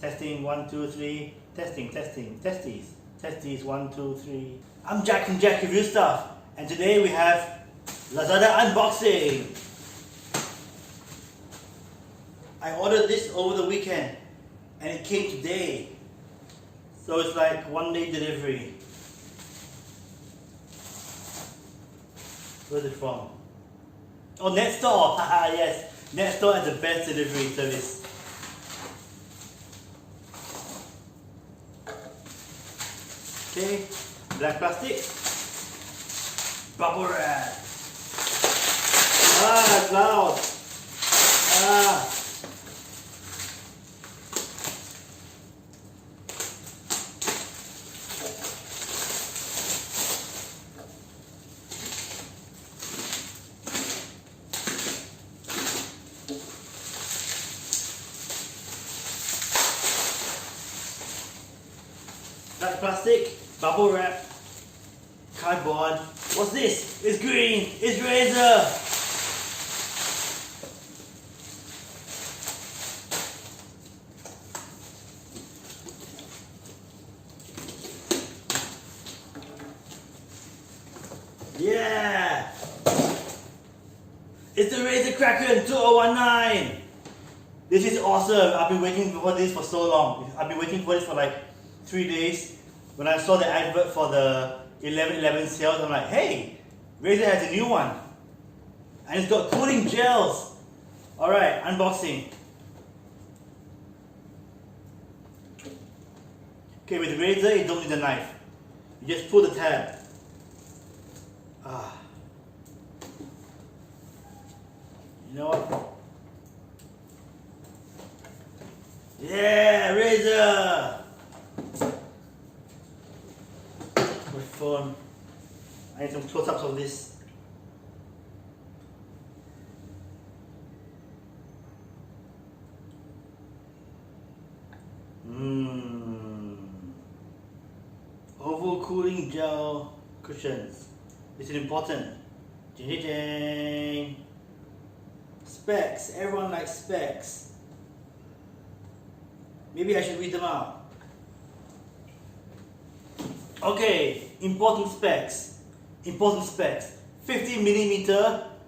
Testing, 1, 2, 3. Testing, testes. Testes, 1, 2, 3. I'm Jack from Jack Review Stuff, and today we have Lazada unboxing. I ordered this over the weekend, and it came today. So it's like 1-day delivery. Where's it from? Oh, Netstore! Haha, yes. Netstore has the best delivery service. Okay, black plastic. Bubble wrap. Ah, loud. Ah. Black plastic, bubble wrap, cardboard. What's this? It's green. It's Razer. Yeah. It's the Razer Kraken 2019. This is awesome. I've been waiting for this for so long. I've been waiting for this for like 3 days. When I saw the advert for the 11/11 sales, I'm like, hey, Razer has a new one. And it's got cooling gels. Alright, unboxing. Okay, with Razer, you don't need a knife. You just pull the tab. Ah. You know what? Yeah, Razer! My phone. I need some close-ups of this. Oval cooling gel cushions. This is important. Jing, jing, jing. Specs. Everyone likes specs. Maybe I should read them out. Okay, important specs. 50mm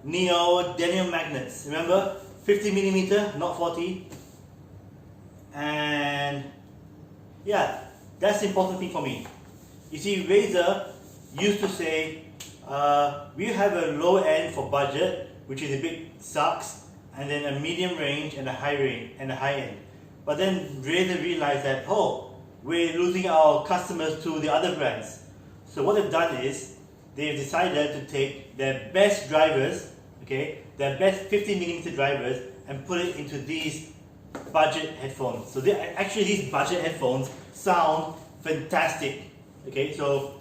neodymium magnets. Remember? 50mm, not 40. And yeah, that's the important thing for me. You see, Razer used to say, we have a low end for budget, which is a bit sucks, and then a medium range and a high range and a high end. But then Razer realized that, oh, we're losing our customers to the other brands. So what they've done is, they've decided to take their best drivers, okay, their best 50mm drivers, and put it into these budget headphones. So actually these budget headphones sound fantastic. Okay, so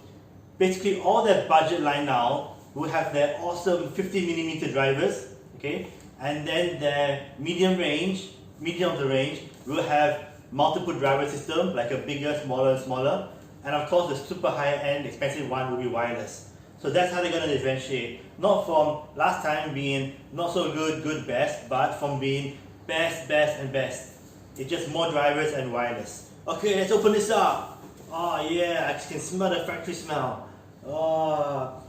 basically all their budget line now will have their awesome 50mm drivers, okay, and then their medium of the range will have multiple driver system, like a bigger, smaller, and of course the super high end expensive one will be wireless. So that's how they're going to differentiate, not from last time being not so good, best, but from being best, and best. It's just more drivers and wireless. Okay, let's open this up. Oh yeah, I can smell the factory smell. Oh,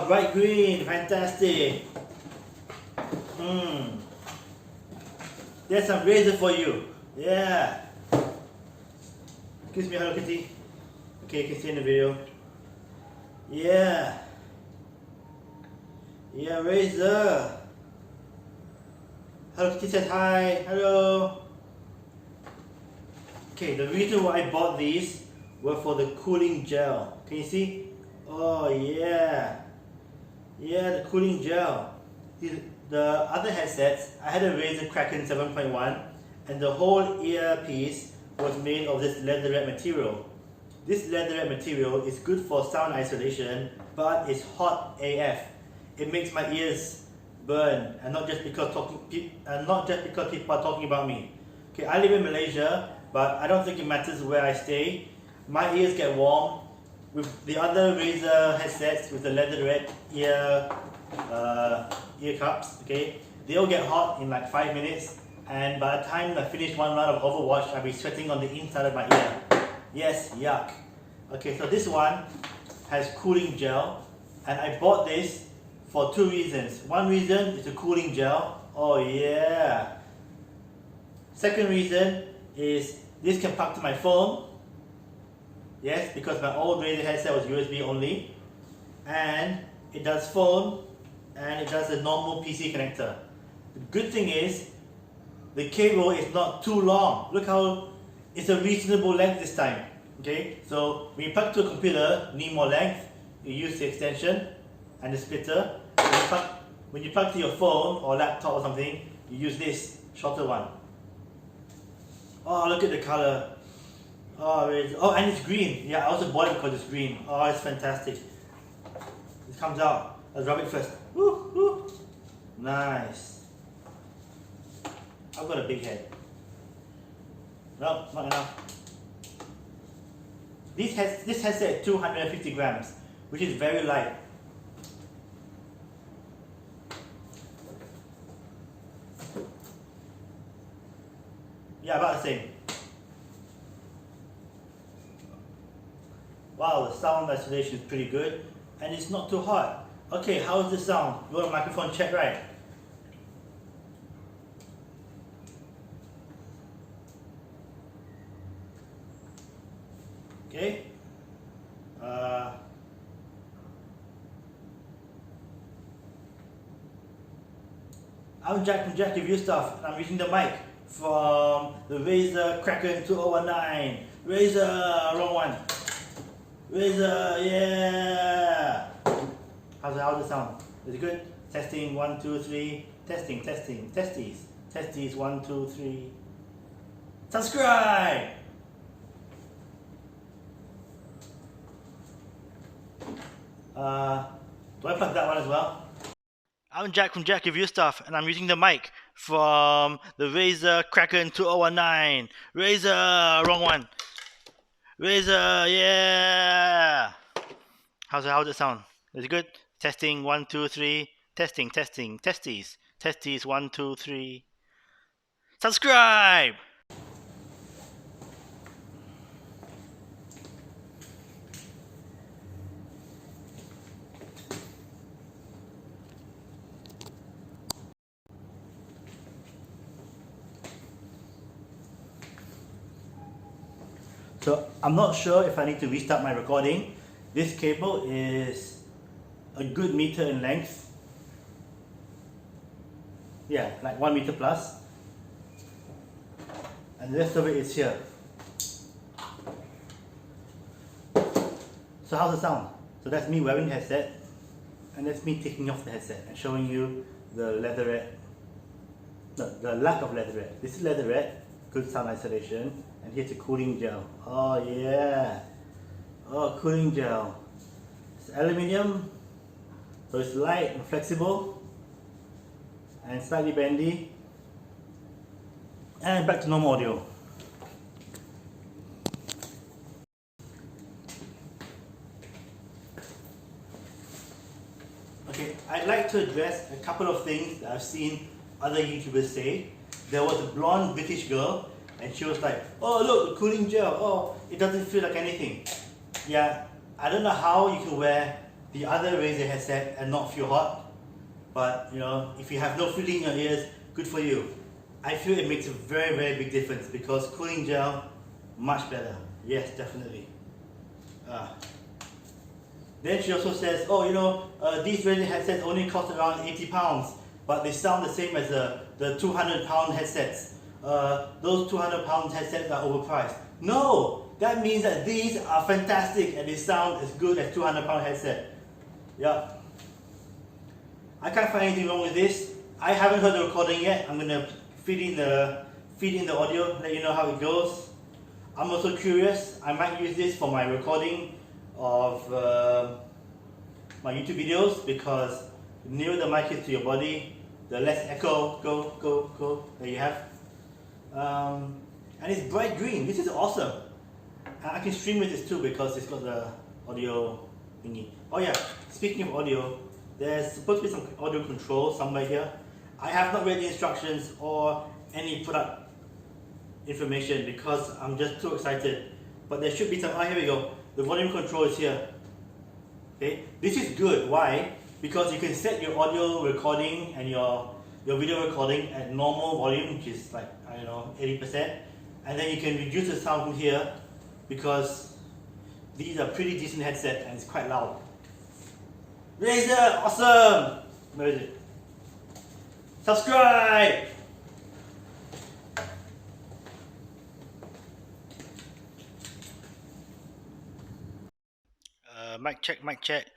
bright green, fantastic. There's some Razer for you. Yeah. Kiss me, Hello Kitty. Okay, you can see in the video. Yeah. Yeah, Razer. Hello Kitty says hi. Hello. Okay, the reason why I bought these were for the cooling gel. Can you see? Oh yeah. Yeah, the cooling gel. The other headsets, I had a Razer Kraken 7.1, and the whole earpiece was made of this leatherette material. This leatherette material is good for sound isolation, but it's hot AF. It makes my ears burn, and not just because people are talking about me. Okay, I live in Malaysia, but I don't think it matters where I stay. My ears get warm. With the other Razer headsets with the leatherette ear cups, okay, they all get hot in like 5 minutes, and by the time I finish one round of Overwatch, I'll be sweating on the inside of my ear. Yes, yuck. Okay, so this one has cooling gel, and I bought this for two reasons. One reason is a cooling gel. Oh yeah. Second reason is this can plug to my phone. Yes, because my old Razer headset was USB only, and it does phone and it does a normal PC connector. The good thing is the cable is not too long. Look how it's a reasonable length this time. Okay, so when you plug to a computer, you need more length. You use the extension and the splitter. When you plug to your phone or laptop or something, you use this shorter one. Oh, look at the color. Oh, and it's green. Yeah, I also bought it because it's green. Oh, it's fantastic. It comes out. Let's rub it first. Woo, woo. Nice. I've got a big head. No, not enough. This headset is 250 grams, which is very light. Yeah, about the same. Wow, the sound isolation is pretty good, and it's not too hot. Okay, how's the sound? You want a microphone check, right? Okay. I'm Jack from Jack Review Stuff, and I'm using the mic from the Razer Kraken 2019. Razer, wrong one. Razer, yeah. How's the sound? Is it good? Testing, 1, 2, 3. Testing, testies. Testies, 1, 2, 3. Subscribe! Do I plug that one as well? I'm Jack from Jack Review Stuff, and I'm using the mic from the Razer Kraken 2019. Razer, wrong one. Razer, yeah. How's it sound? Is it good? Testing, 1, 2, 3. Testing, testies. Testies, 1, 2, 3. Subscribe! So I'm not sure if I need to restart my recording. This cable is a good meter in length. Yeah, like 1 meter plus. And the rest of it is here. So how's the sound? So that's me wearing the headset, and that's me taking off the headset and showing you the leatherette. No, the lack of leatherette. This is leatherette, good sound isolation, and here's a cooling gel. Oh yeah. Oh, cooling gel. It's aluminium, so it's light and flexible and slightly bendy. And back to normal audio. Okay, I'd like to address a couple of things that I've seen other YouTubers say. There was a blonde British girl, and she was like, oh look, the cooling gel, oh, it doesn't feel like anything. Yeah, I don't know how you can wear the other Razer headset and not feel hot, but you know, if you have no feeling in your ears, good for you. I feel it makes a very, very big difference because cooling gel, much better. Yes, definitely. Then she also says, oh, you know, these Razer headsets only cost around £80, but they sound the same as the £200 headsets. Those £200 headsets are overpriced. No, that means that these are fantastic and they sound as good as £200 headset. Yeah. I can't find anything wrong with this. I haven't heard the recording yet. I'm gonna feed in the audio, let you know how it goes. I'm also curious. I might use this for my recording of my YouTube videos because the nearer the mic is to your body, the less echo. Go. There you have. And it's bright green. This is awesome. I can stream with this too because it's got the audio thingy. Oh yeah, speaking of audio, there's supposed to be some audio control somewhere here. I have not read the instructions or any product information because I'm just too excited. But there should be some. Here we go. The volume control is here. Okay, this is good. Why? Because you can set your audio recording and your video recording at normal volume, which is like, I don't know, 80%, and then you can reduce the sound from here because these are pretty decent headset and it's quite loud. Razer, awesome! Where is it? Subscribe! Mic check, mic check.